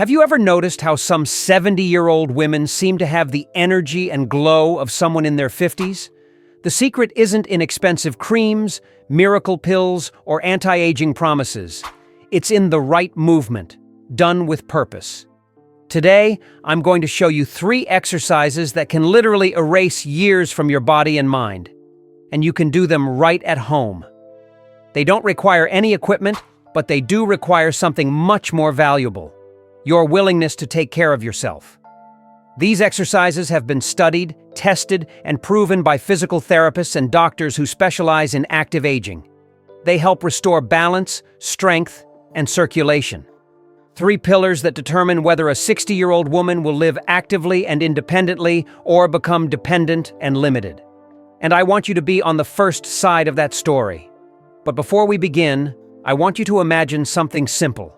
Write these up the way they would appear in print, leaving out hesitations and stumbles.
Have you ever noticed how some 70-year-old women seem to have the energy and glow of someone in their 50s? The secret isn't in expensive creams, miracle pills, or anti-aging promises. It's in the right movement, done with purpose. Today, I'm going to show you 3 exercises that can literally erase years from your body and mind. And you can do them right at home. They don't require any equipment, but they do require something much more valuable: your willingness to take care of yourself. These exercises have been studied, tested, and proven by physical therapists and doctors who specialize in active aging. They help restore balance, strength, and circulation. 3 pillars that determine whether a 60-year-old woman will live actively and independently or become dependent and limited. And I want you to be on the first side of that story. But before we begin, I want you to imagine something simple.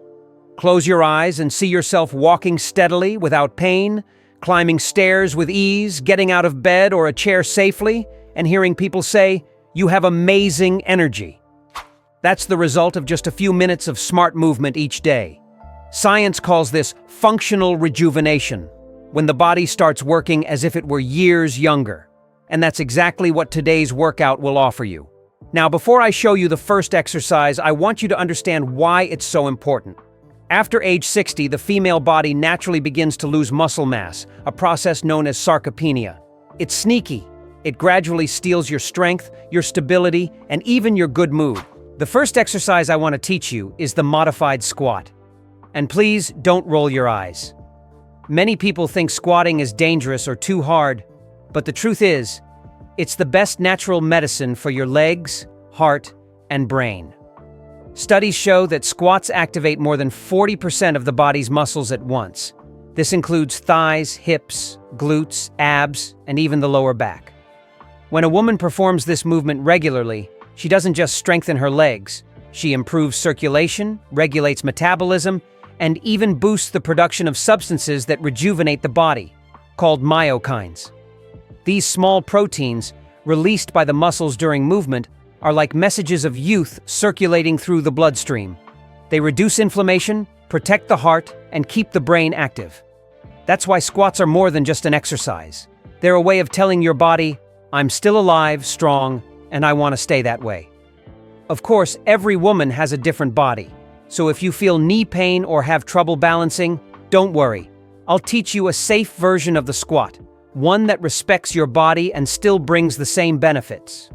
Close your eyes and see yourself walking steadily without pain, climbing stairs with ease, getting out of bed or a chair safely, and hearing people say, "You have amazing energy." That's the result of just a few minutes of smart movement each day. Science calls this functional rejuvenation, when the body starts working as if it were years younger. And that's exactly what today's workout will offer you. Now, before I show you the first exercise, I want you to understand why it's so important. After age 60, the female body naturally begins to lose muscle mass, a process known as sarcopenia. It's sneaky. It gradually steals your strength, your stability, and even your good mood. The first exercise I want to teach you is the modified squat. And please don't roll your eyes. Many people think squatting is dangerous or too hard, but the truth is, it's the best natural medicine for your legs, heart, and brain. Studies show that squats activate more than 40% of the body's muscles at once. This includes thighs, hips, glutes, abs, and even the lower back. When a woman performs this movement regularly, she doesn't just strengthen her legs. She improves circulation, regulates metabolism, and even boosts the production of substances that rejuvenate the body, called myokines. These small proteins, released by the muscles during movement, are like messages of youth circulating through the bloodstream. They reduce inflammation, protect the heart, and keep the brain active. That's why squats are more than just an exercise. They're a way of telling your body, "I'm still alive, strong, and I want to stay that way." Of course, every woman has a different body. So if you feel knee pain or have trouble balancing, don't worry. I'll teach you a safe version of the squat, one that respects your body and still brings the same benefits.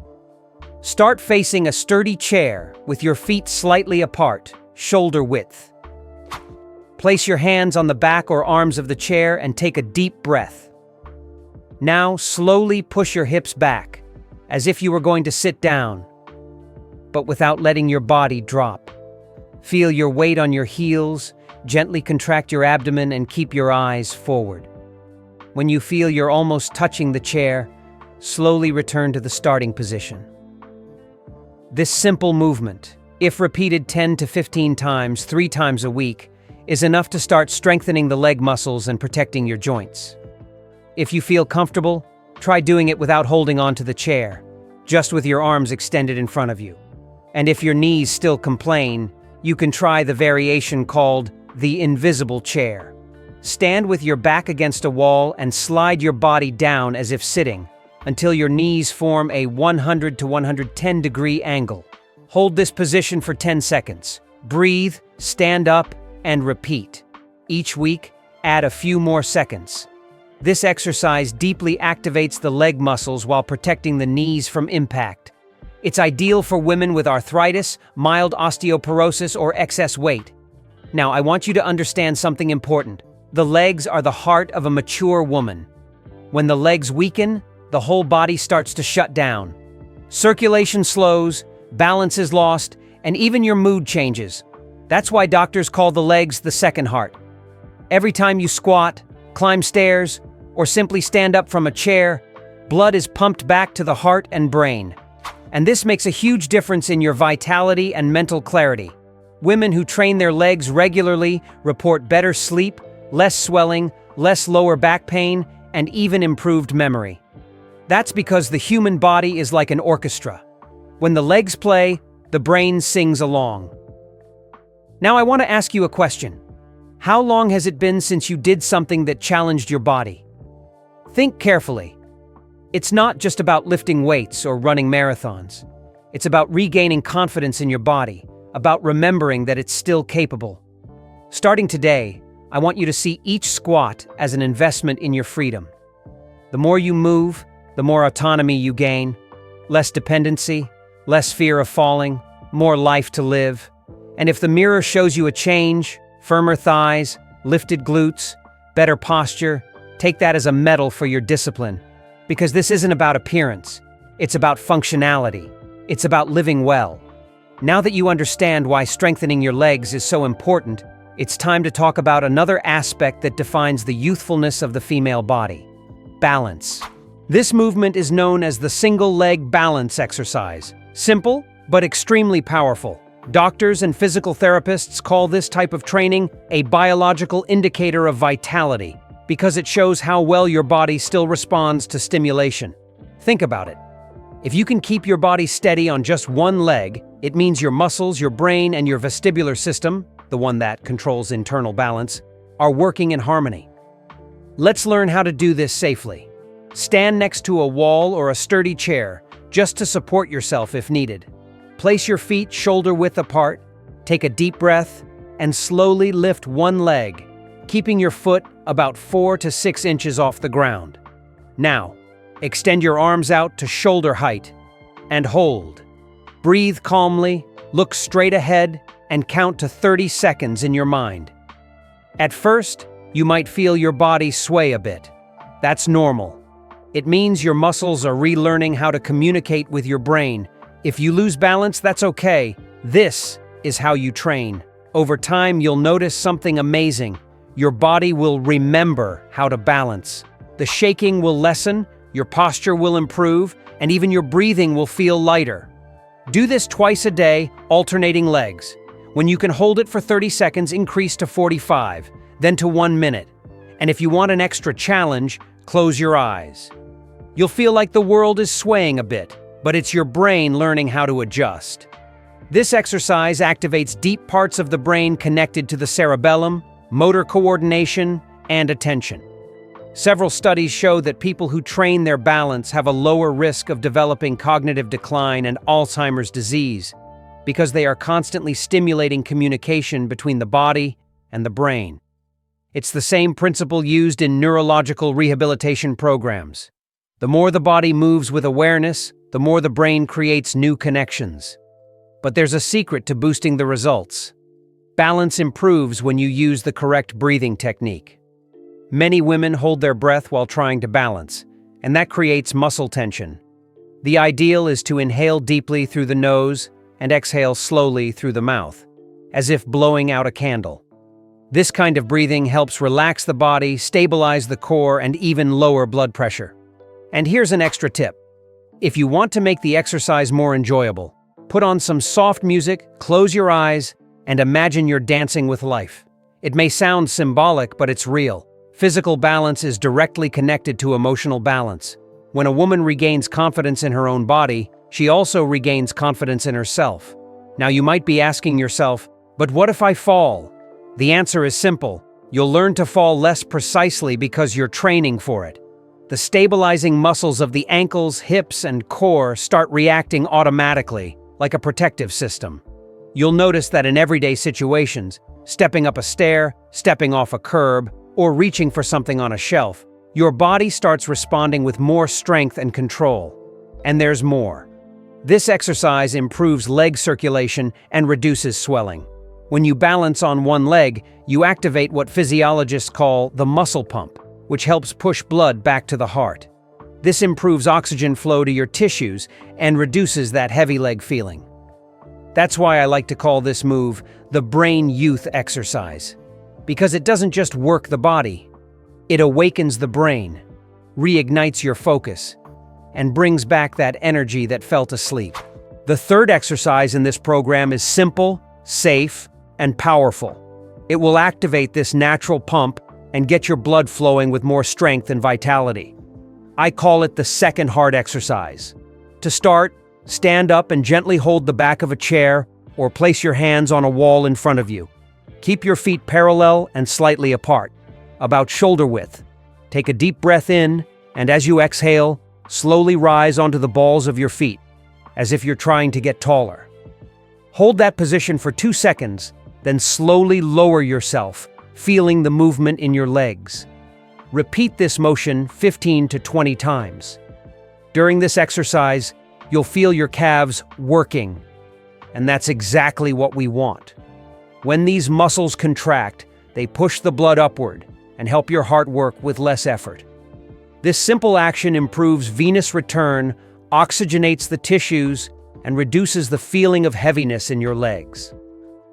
Start facing a sturdy chair with your feet slightly apart, shoulder width. Place your hands on the back or arms of the chair and take a deep breath. Now slowly push your hips back, as if you were going to sit down, but without letting your body drop. Feel your weight on your heels, gently contract your abdomen and keep your eyes forward. When you feel you're almost touching the chair, slowly return to the starting position. This simple movement, if repeated 10 to 15 times, 3 times a week, is enough to start strengthening the leg muscles and protecting your joints. If you feel comfortable, try doing it without holding onto the chair, just with your arms extended in front of you. And if your knees still complain, you can try the variation called the invisible chair. Stand with your back against a wall and slide your body down as if sitting, until your knees form a 100 to 110 degree angle. Hold this position for 10 seconds. Breathe, stand up, and repeat. Each week, add a few more seconds. This exercise deeply activates the leg muscles while protecting the knees from impact. It's ideal for women with arthritis, mild osteoporosis, or excess weight. Now, I want you to understand something important. The legs are the heart of a mature woman. When the legs weaken, the whole body starts to shut down. Circulation slows, balance is lost, and even your mood changes. That's why doctors call the legs the second heart. Every time you squat, climb stairs, or simply stand up from a chair, blood is pumped back to the heart and brain. And this makes a huge difference in your vitality and mental clarity. Women who train their legs regularly report better sleep, less swelling, less lower back pain, and even improved memory. That's because the human body is like an orchestra. When the legs play, the brain sings along. Now I want to ask you a question. How long has it been since you did something that challenged your body? Think carefully. It's not just about lifting weights or running marathons. It's about regaining confidence in your body, about remembering that it's still capable. Starting today, I want you to see each squat as an investment in your freedom. The more you move, the more autonomy you gain, less dependency, less fear of falling, more life to live. And if the mirror shows you a change, firmer thighs, lifted glutes, better posture, take that as a medal for your discipline. Because this isn't about appearance, it's about functionality, it's about living well. Now that you understand why strengthening your legs is so important, it's time to talk about another aspect that defines the youthfulness of the female body: balance. This movement is known as the single leg balance exercise. Simple, but extremely powerful. Doctors and physical therapists call this type of training a biological indicator of vitality, because it shows how well your body still responds to stimulation. Think about it. If you can keep your body steady on just one leg, it means your muscles, your brain, and your vestibular system, the one that controls internal balance, are working in harmony. Let's learn how to do this safely. Stand next to a wall or a sturdy chair, just to support yourself if needed. Place your feet shoulder-width apart, take a deep breath, and slowly lift one leg, keeping your foot about 4 to 6 inches off the ground. Now, extend your arms out to shoulder height, and hold. Breathe calmly, look straight ahead, and count to 30 seconds in your mind. At first, you might feel your body sway a bit. That's normal. It means your muscles are relearning how to communicate with your brain. If you lose balance, that's okay. This is how you train. Over time, you'll notice something amazing. Your body will remember how to balance. The shaking will lessen, your posture will improve, and even your breathing will feel lighter. Do this twice a day, alternating legs. When you can hold it for 30 seconds, increase to 45, then to 1 minute. And if you want an extra challenge, close your eyes. You'll feel like the world is swaying a bit, but it's your brain learning how to adjust. This exercise activates deep parts of the brain connected to the cerebellum, motor coordination, and attention. Several studies show that people who train their balance have a lower risk of developing cognitive decline and Alzheimer's disease because they are constantly stimulating communication between the body and the brain. It's the same principle used in neurological rehabilitation programs. The more the body moves with awareness, the more the brain creates new connections. But there's a secret to boosting the results. Balance improves when you use the correct breathing technique. Many women hold their breath while trying to balance, and that creates muscle tension. The ideal is to inhale deeply through the nose and exhale slowly through the mouth, as if blowing out a candle. This kind of breathing helps relax the body, stabilize the core, and even lower blood pressure. And here's an extra tip. If you want to make the exercise more enjoyable, put on some soft music, close your eyes, and imagine you're dancing with life. It may sound symbolic, but it's real. Physical balance is directly connected to emotional balance. When a woman regains confidence in her own body, she also regains confidence in herself. Now you might be asking yourself, but what if I fall? The answer is simple. You'll learn to fall less precisely because you're training for it. The stabilizing muscles of the ankles, hips, and core start reacting automatically, like a protective system. You'll notice that in everyday situations, stepping up a stair, stepping off a curb, or reaching for something on a shelf, your body starts responding with more strength and control. And there's more. This exercise improves leg circulation and reduces swelling. When you balance on one leg, you activate what physiologists call the muscle pump, which helps push blood back to the heart. This improves oxygen flow to your tissues and reduces that heavy leg feeling. That's why I like to call this move the brain youth exercise. Because it doesn't just work the body, it awakens the brain, reignites your focus, and brings back that energy that fell asleep. The third exercise in this program is simple, safe, and powerful. It will activate this natural pump and get your blood flowing with more strength and vitality. I call it the second heart exercise. To start, stand up and gently hold the back of a chair or place your hands on a wall in front of you. Keep your feet parallel and slightly apart, about shoulder width. Take a deep breath in, and as you exhale, slowly rise onto the balls of your feet, as if you're trying to get taller. Hold that position for 2 seconds, then slowly lower yourself, feeling the movement in your legs. Repeat this motion 15 to 20 times. During this exercise, you'll feel your calves working, and that's exactly what we want. When these muscles contract, they push the blood upward and help your heart work with less effort. This simple action improves venous return, oxygenates the tissues, and reduces the feeling of heaviness in your legs.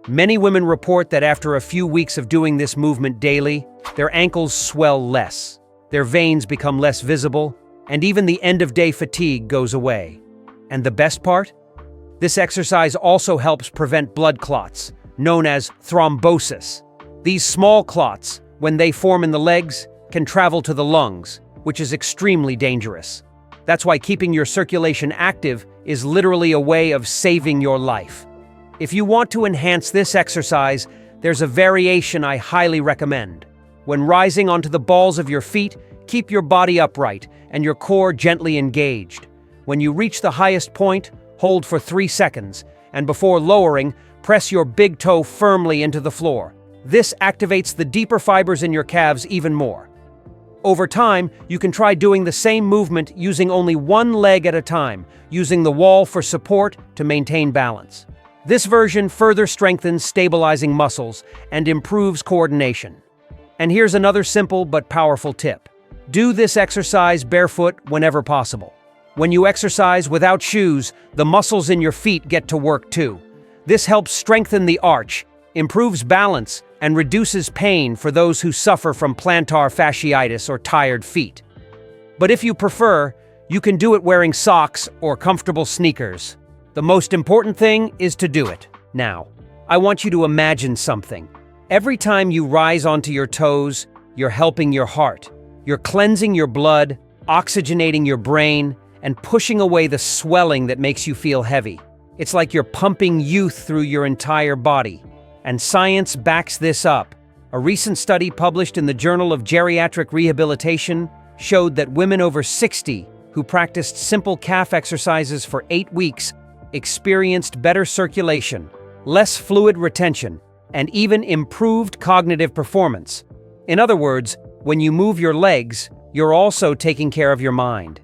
Many women report that after a few weeks of doing this movement daily, their ankles swell less, their veins become less visible, and even the end-of-day fatigue goes away. And the best part? This exercise also helps prevent blood clots, known as thrombosis. These small clots, when they form in the legs, can travel to the lungs, which is extremely dangerous. That's why keeping your circulation active is literally a way of saving your life. If you want to enhance this exercise, there's a variation I highly recommend. When rising onto the balls of your feet, keep your body upright and your core gently engaged. When you reach the highest point, hold for 3 seconds, and before lowering, press your big toe firmly into the floor. This activates the deeper fibers in your calves even more. Over time, you can try doing the same movement using only one leg at a time, using the wall for support to maintain balance. This version further strengthens stabilizing muscles and improves coordination. And here's another simple but powerful tip. Do this exercise barefoot whenever possible. When you exercise without shoes, the muscles in your feet get to work too. This helps strengthen the arch, improves balance, and reduces pain for those who suffer from plantar fasciitis or tired feet. But if you prefer, you can do it wearing socks or comfortable sneakers. The most important thing is to do it. Now, I want you to imagine something. Every time you rise onto your toes, you're helping your heart. You're cleansing your blood, oxygenating your brain, and pushing away the swelling that makes you feel heavy. It's like you're pumping youth through your entire body. And science backs this up. A recent study published in the Journal of Geriatric Rehabilitation showed that women over 60 who practiced simple calf exercises for 8 weeks experienced better circulation, less fluid retention, and even improved cognitive performance. In other words, when you move your legs, you're also taking care of your mind.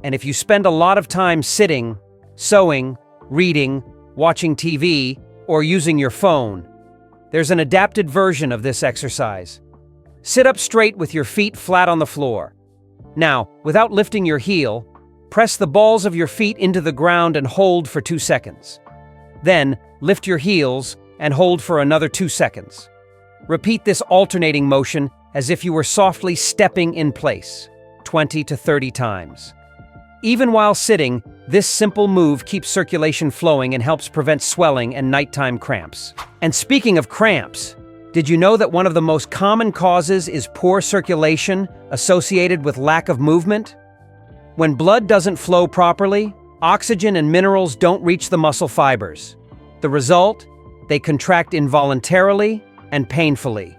And if you spend a lot of time sitting, sewing, reading, watching TV, or using your phone, there's an adapted version of this exercise. Sit up straight with your feet flat on the floor. Now, without lifting your heel, press the balls of your feet into the ground and hold for 2 seconds. Then, lift your heels and hold for another 2 seconds. Repeat this alternating motion as if you were softly stepping in place, 20 to 30 times. Even while sitting, this simple move keeps circulation flowing and helps prevent swelling and nighttime cramps. And speaking of cramps, did you know that one of the most common causes is poor circulation associated with lack of movement? When blood doesn't flow properly, oxygen and minerals don't reach the muscle fibers. The result? They contract involuntarily and painfully.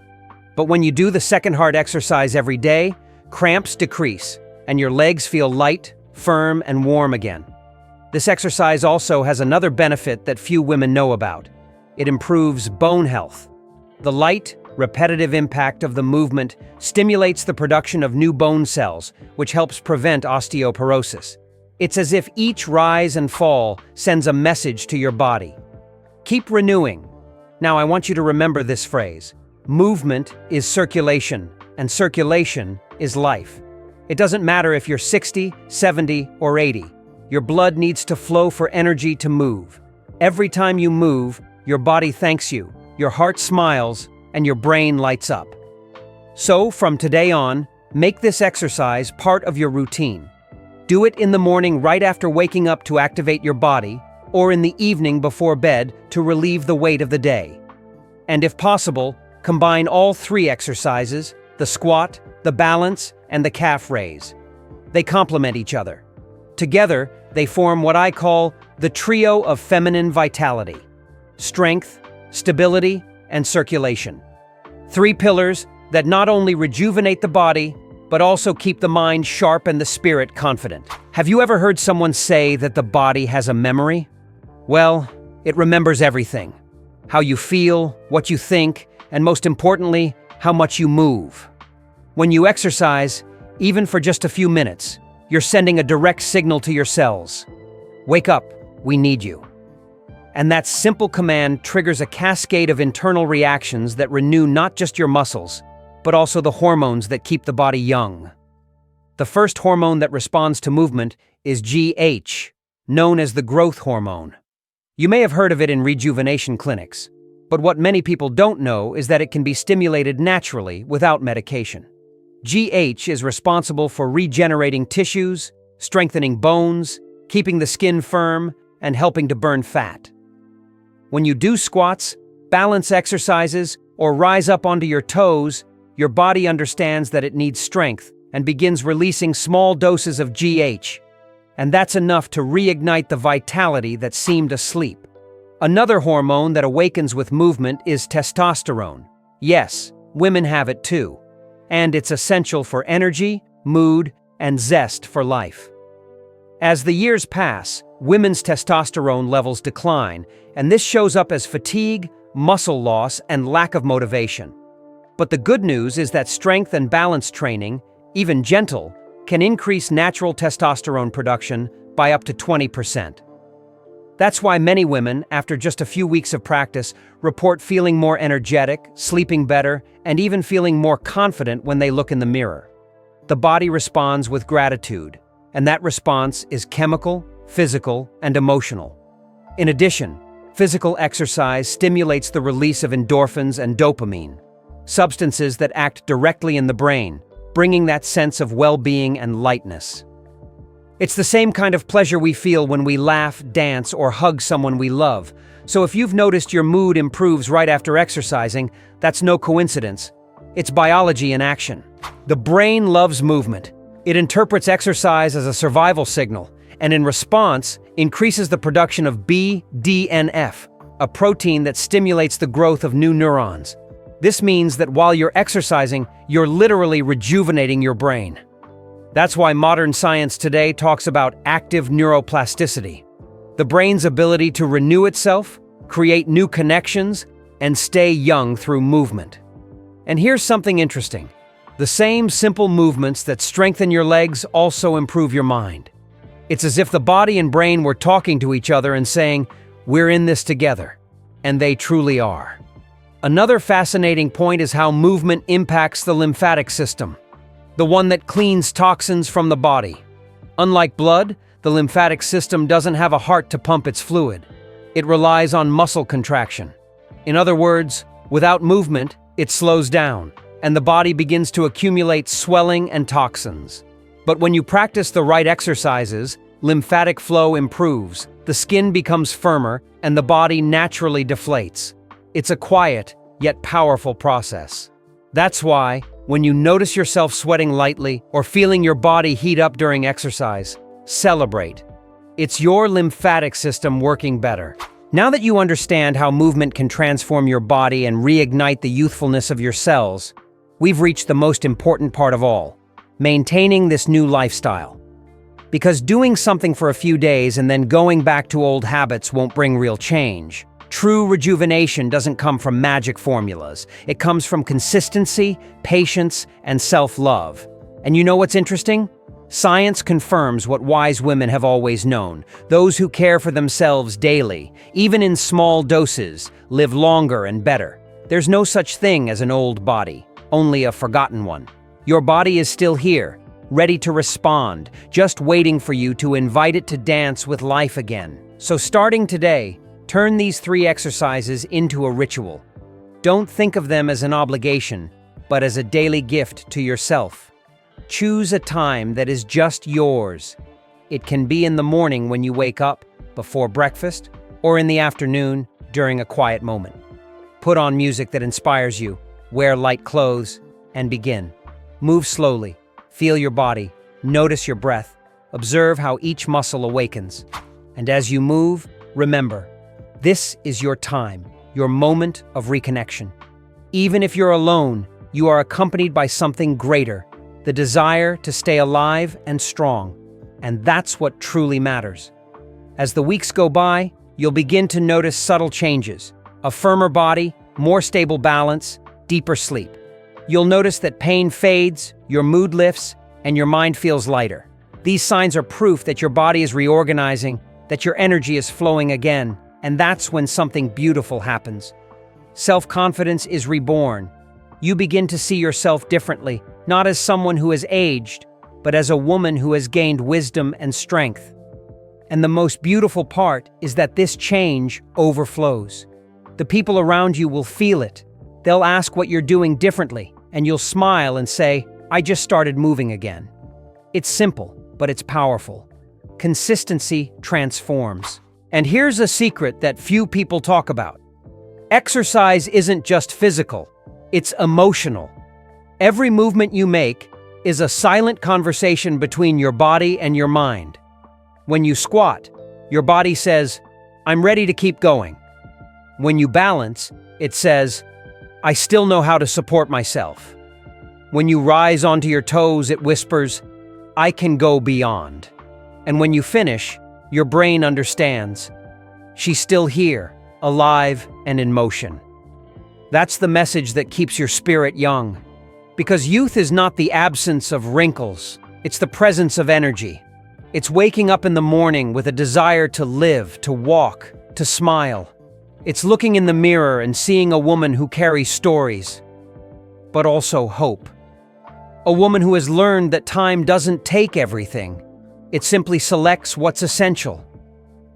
But when you do the second heart exercise every day, cramps decrease and your legs feel light, firm, and warm again. This exercise also has another benefit that few women know about. It improves bone health. The light, repetitive impact of the movement stimulates the production of new bone cells, which helps prevent osteoporosis. It's as if each rise and fall sends a message to your body. Keep renewing. Now I want you to remember this phrase. Movement is circulation, and circulation is life. It doesn't matter if you're 60, 70, or 80. Your blood needs to flow for energy to move. Every time you move, your body thanks you, your heart smiles, and your brain lights up. So, from today on, make this exercise part of your routine. Do it in the morning right after waking up to activate your body, or in the evening before bed to relieve the weight of the day. And if possible, combine all 3 exercises, the squat, the balance, and the calf raise. They complement each other. Together, they form what I call the trio of feminine vitality: strength, stability, and circulation. 3 pillars that not only rejuvenate the body, but also keep the mind sharp and the spirit confident. Have you ever heard someone say that the body has a memory? Well, it remembers everything. How you feel, what you think, and most importantly, how much you move. When you exercise, even for just a few minutes, you're sending a direct signal to your cells. Wake up, we need you. And that simple command triggers a cascade of internal reactions that renew not just your muscles, but also the hormones that keep the body young. The first hormone that responds to movement is GH, known as the growth hormone. You may have heard of it in rejuvenation clinics, but what many people don't know is that it can be stimulated naturally without medication. GH is responsible for regenerating tissues, strengthening bones, keeping the skin firm, and helping to burn fat. When you do squats, balance exercises, or rise up onto your toes, your body understands that it needs strength and begins releasing small doses of GH. And that's enough to reignite the vitality that seemed asleep. Another hormone that awakens with movement is testosterone. Yes, women have it too. And it's essential for energy, mood, and zest for life. As the years pass, women's testosterone levels decline, and this shows up as fatigue, muscle loss, and lack of motivation. But the good news is that strength and balance training, even gentle, can increase natural testosterone production by up to 20%. That's why many women, after just a few weeks of practice, report feeling more energetic, sleeping better, and even feeling more confident when they look in the mirror. The body responds with gratitude, and that response is chemical, physical, and emotional. In addition, physical exercise stimulates the release of endorphins and dopamine, substances that act directly in the brain, bringing that sense of well-being and lightness. It's the same kind of pleasure we feel when we laugh, dance, or hug someone we love. So if you've noticed your mood improves right after exercising, that's no coincidence. It's biology in action. The brain loves movement. It interprets exercise as a survival signal, and in response, increases the production of BDNF, a protein that stimulates the growth of new neurons. This means that while you're exercising, you're literally rejuvenating your brain. That's why modern science today talks about active neuroplasticity, the brain's ability to renew itself, create new connections, and stay young through movement. And here's something interesting. The same simple movements that strengthen your legs also improve your mind. It's as if the body and brain were talking to each other and saying, "We're in this together." And they truly are. Another fascinating point is how movement impacts the lymphatic system, the one that cleans toxins from the body. Unlike blood, the lymphatic system doesn't have a heart to pump its fluid. It relies on muscle contraction. In other words, without movement, it slows down, and the body begins to accumulate swelling and toxins. But when you practice the right exercises, lymphatic flow improves, the skin becomes firmer, and the body naturally deflates. It's a quiet, yet powerful process. That's why, when you notice yourself sweating lightly or feeling your body heat up during exercise, celebrate. It's your lymphatic system working better. Now that you understand how movement can transform your body and reignite the youthfulness of your cells, we've reached the most important part of all, maintaining this new lifestyle. Because doing something for a few days and then going back to old habits won't bring real change. True rejuvenation doesn't come from magic formulas. It comes from consistency, patience, and self-love. And you know what's interesting? Science confirms what wise women have always known. Those who care for themselves daily, even in small doses, live longer and better. There's no such thing as an old body, only a forgotten one. Your body is still here, ready to respond, just waiting for you to invite it to dance with life again. So starting today, turn these 3 exercises into a ritual. Don't think of them as an obligation, but as a daily gift to yourself. Choose a time that is just yours. It can be in the morning when you wake up, before breakfast, or in the afternoon during a quiet moment. Put on music that inspires you, wear light clothes, and begin. Move slowly, feel your body, notice your breath, observe how each muscle awakens. And as you move, remember, this is your time, your moment of reconnection. Even if you're alone, you are accompanied by something greater, the desire to stay alive and strong. And that's what truly matters. As the weeks go by, you'll begin to notice subtle changes: a firmer body, more stable balance, deeper sleep. You'll notice that pain fades, your mood lifts, and your mind feels lighter. These signs are proof that your body is reorganizing, that your energy is flowing again, and that's when something beautiful happens. Self-confidence is reborn. You begin to see yourself differently, not as someone who has aged, but as a woman who has gained wisdom and strength. And the most beautiful part is that this change overflows. The people around you will feel it. They'll ask what you're doing differently, and you'll smile and say, "I just started moving again." It's simple, but it's powerful. Consistency transforms. And here's a secret that few people talk about. Exercise isn't just physical, it's emotional. Every movement you make is a silent conversation between your body and your mind. When you squat, your body says, "I'm ready to keep going." When you balance, it says, "I still know how to support myself." When you rise onto your toes, it whispers, "I can go beyond." And when you finish, your brain understands, "She's still here, alive and in motion." That's the message that keeps your spirit young. Because youth is not the absence of wrinkles, it's the presence of energy. It's waking up in the morning with a desire to live, to walk, to smile. It's looking in the mirror and seeing a woman who carries stories, but also hope. A woman who has learned that time doesn't take everything. It simply selects what's essential.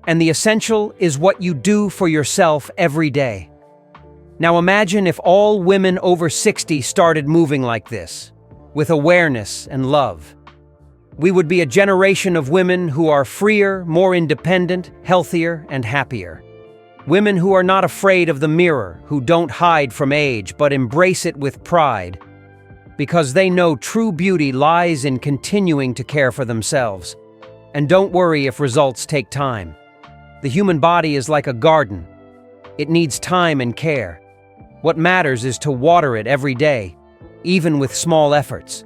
And the essential is what you do for yourself every day. Now imagine if all women over 60 started moving like this, with awareness and love. We would be a generation of women who are freer, more independent, healthier, and happier. Women who are not afraid of the mirror, who don't hide from age but embrace it with pride, because they know true beauty lies in continuing to care for themselves. And don't worry if results take time. The human body is like a garden. It needs time and care. What matters is to water it every day, even with small efforts.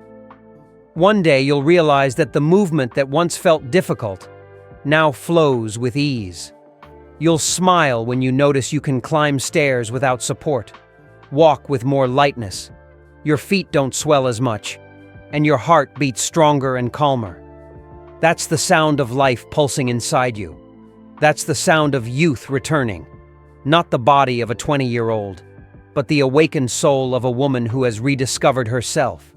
One day you'll realize that the movement that once felt difficult now flows with ease. You'll smile when you notice you can climb stairs without support, walk with more lightness. Your feet don't swell as much, and your heart beats stronger and calmer. That's the sound of life pulsing inside you. That's the sound of youth returning, not the body of a 20-year-old, but the awakened soul of a woman who has rediscovered herself.